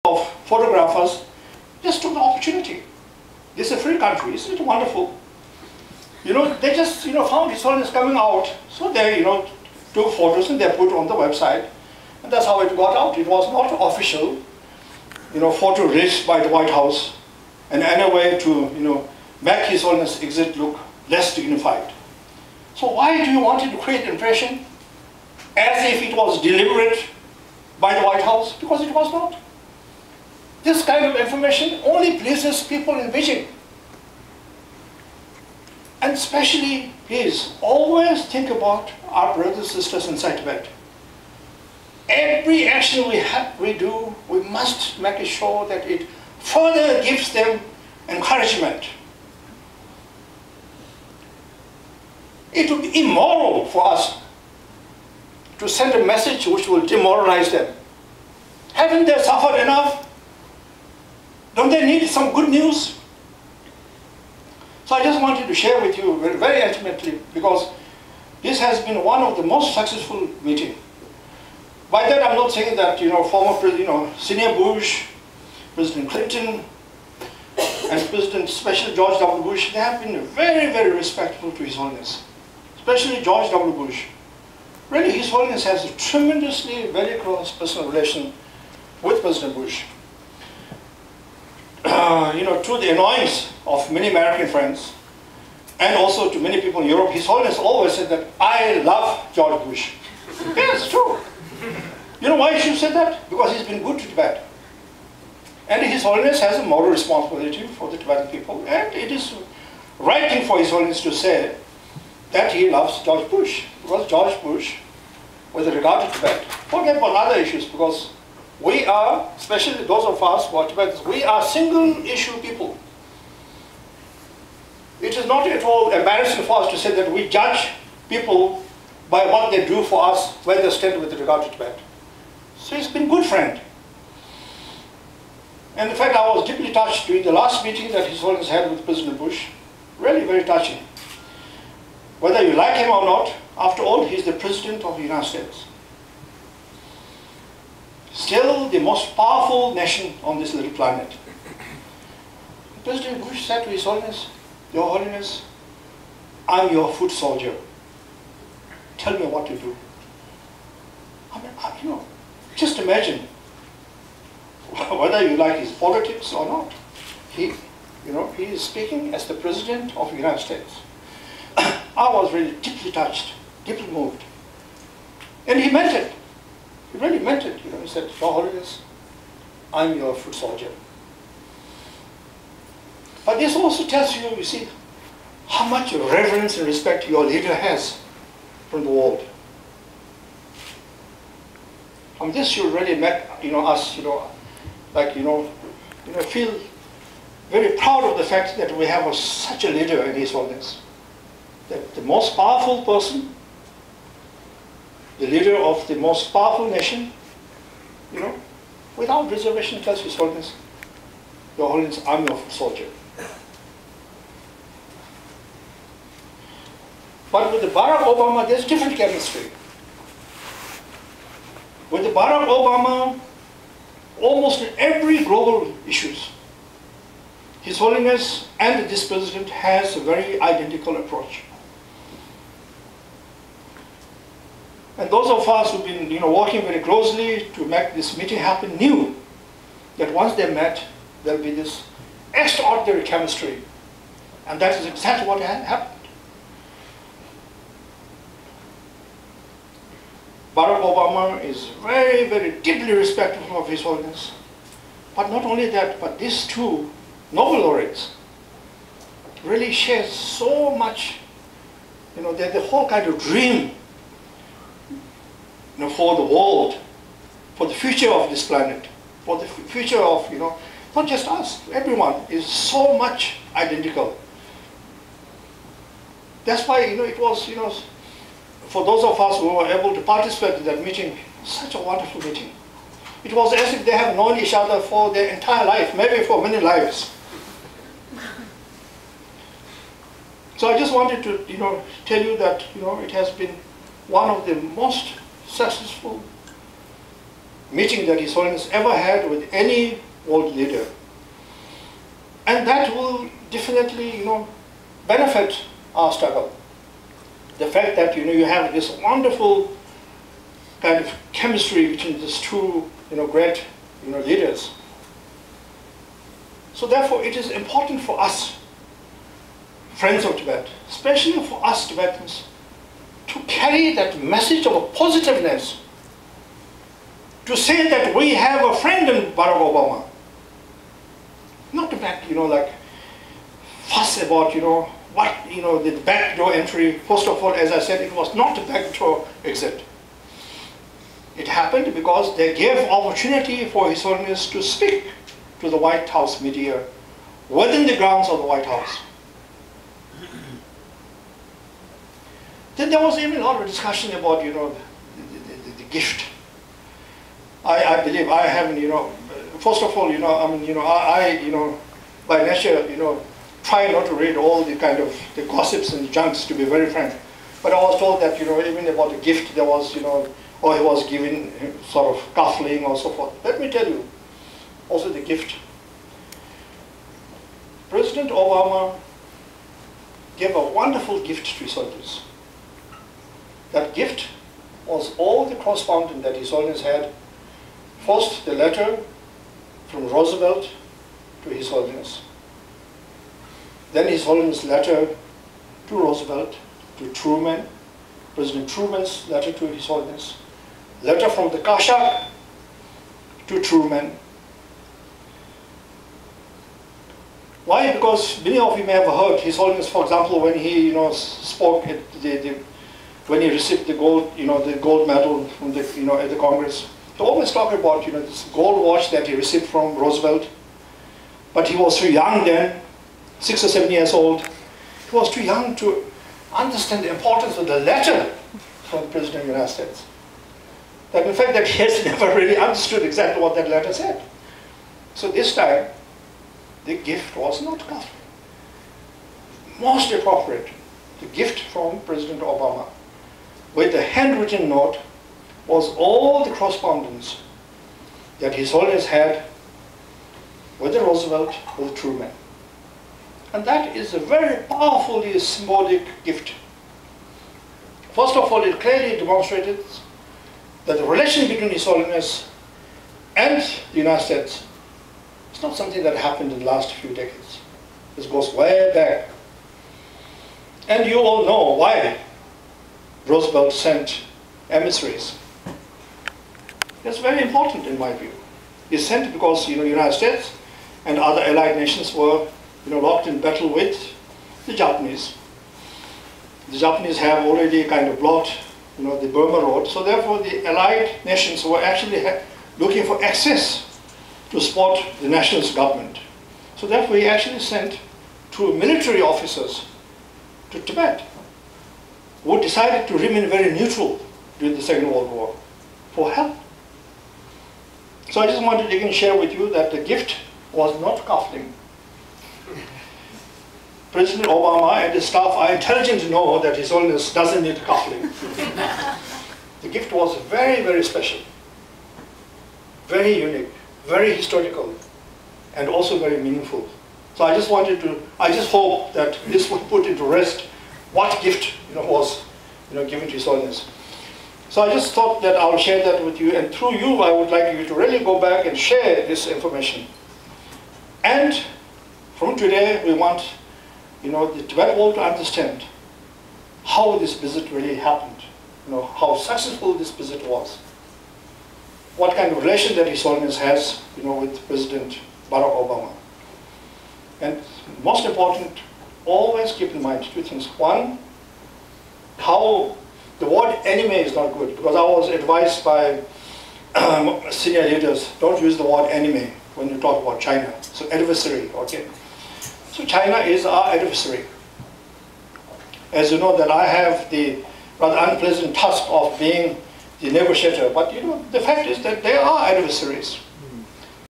of photographers just took the opportunity. This is a free country, isn't it wonderful? They just, found His Holiness coming out, so they, took photos and they put on the website, and that's how it got out. It was not official, photo released by the White House, and any way to, make His Holiness exit look less dignified. So why do you want to create an impression as if it was deliberate by the White House? Because it was not. This kind of information only pleases people in Beijing. And especially, please, always think about our brothers and sisters inside Tibet. Every action we do, we must make sure that it further gives them encouragement. It would be immoral for us to send a message which will demoralize them. Haven't they suffered enough? Don't they need some good news? So I just wanted to share with you very intimately, because this has been one of the most successful meetings. By that I'm not saying that former Senior Bush, President Clinton, and President especially George W. Bush, they have been very, very respectful to His Holiness. Especially George W. Bush. Really, His Holiness has a tremendously very close personal relation with President Bush. To the annoyance of many American friends, and also to many people in Europe, His Holiness always said that, I love George Bush. Yes, it's true. You know why he should say that? Because he's been good to Tibet. And His Holiness has a moral responsibility for the Tibetan people, and it is right thing for His Holiness to say that he loves George Bush. Because George Bush, with regard to Tibet, forget about other issues, because we are, especially those of us who are Tibetans, we are single-issue people. It is not at all embarrassing for us to say that we judge people by what they do for us, where they stand with regard to Tibet. So he's been a good friend. And in fact, I was deeply touched during the last meeting that His Holiness had with President Bush. Really very touching. Whether you like him or not, after all, he's the President of the United States. Still the most powerful nation on this little planet. President Bush said to His Holiness, Your Holiness, I'm your foot soldier. Tell me what to do. Just imagine, whether you like his politics or not, he is speaking as the President of the United States. I was really deeply touched, deeply moved. And he meant it. He really meant it. He said, Your Holiness, I'm your foot soldier. But this also tells you, you see, how much reverence and respect your leader has from the world. And this should really make us, feel very proud of the fact that we have such a leader in His Holiness. That the most powerful person, the leader of the most powerful nation, without reservation tells His Holiness, Your Holiness, I'm your soldier. But with the Barack Obama, there's different chemistry. With the Barack Obama, almost in every global issues, His Holiness and this President has a very identical approach. And those of us who've been working very closely to make this meeting happen knew that once they met, there'll be this extraordinary chemistry. And that is exactly what happened. Barack Obama is very, very deeply respectful of His Holiness. But not only that, but these two Nobel laureates really share so much, they're the whole kind of dream for the world, for the future of this planet, for the future of, not just us, everyone is so much identical. That's why, it was, for those of us who were able to participate in that meeting, such a wonderful meeting. It was as if they have known each other for their entire life, maybe for many lives. So I just wanted to, tell you that, it has been one of the most successful, meeting that His Holiness ever had with any world leader. And that will definitely, benefit our struggle. The fact that, you have this wonderful kind of chemistry between these two, great, leaders. So therefore, it is important for us, friends of Tibet, especially for us Tibetans, to carry that message of positiveness, to say that we have a friend in Barack Obama. Not to like fuss about, what, the backdoor entry. First of all, as I said, it was not a backdoor exit. It happened because they gave opportunity for His Holiness to speak to the White House media within the grounds of the White House. Then there was even a lot of discussion about, the gift. I believe I haven't, first of all, I by nature, try not to read all the kind of the gossips and junks, to be very frank. But I was told that, even about the gift, there was, or he was given sort of cuffling or so forth. Let me tell you, also the gift. President Obama gave a wonderful gift to His Holiness. That gift was all the correspondence that His Holiness had. First, the letter from Roosevelt to His Holiness. Then His Holiness' letter to Roosevelt, to Truman, President Truman's letter to His Holiness, letter from the Kashak to Truman. Why? Because many of you may have heard His Holiness, for example, when he, spoke at when he received the gold, the gold medal from the, at the Congress. He always talked about, this gold watch that he received from Roosevelt. But he was too young then, 6 or 7 years old. He was too young to understand the importance of the letter from the President of the United States. That in fact that he has never really understood exactly what that letter said. So this time, the gift was not cuffed. Most appropriate, the gift from President Obama, with the handwritten note, was all the correspondence that His Holiness had with Roosevelt, with Truman. And that is a very powerfully symbolic gift. First of all, it clearly demonstrated that the relation between His Holiness and the United States is not something that happened in the last few decades. This goes way back. And you all know why Roosevelt sent emissaries. That's very important in my view. He sent because the United States and other allied nations were locked in battle with the Japanese. The Japanese have already kind of blocked the Burma Road, so therefore the allied nations were actually looking for access to support the nationalist government. So therefore he actually sent 2 military officers to Tibet who decided to remain very neutral during the Second World War for help. So I just wanted to again share with you that the gift was not cuffling. President Obama and his staff are intelligent to know that His Holiness doesn't need cuffling. The gift was very, very special, very unique, very historical, and also very meaningful. So I just hope that this will put into rest what gift was given to His Holiness. So I just thought that I'll share that with you, and through you I would like you to really go back and share this information. And from today we want the Tibet world to understand how this visit really happened, how successful this visit was, what kind of relation that His Holiness has with President Barack Obama. And most important, always keep in mind 2 things. One, how the word enemy is not good, because I was advised by senior leaders, don't use the word enemy when you talk about China. So adversary, okay. So China is our adversary. As you know that I have the rather unpleasant task of being the negotiator, but the fact is that they are adversaries.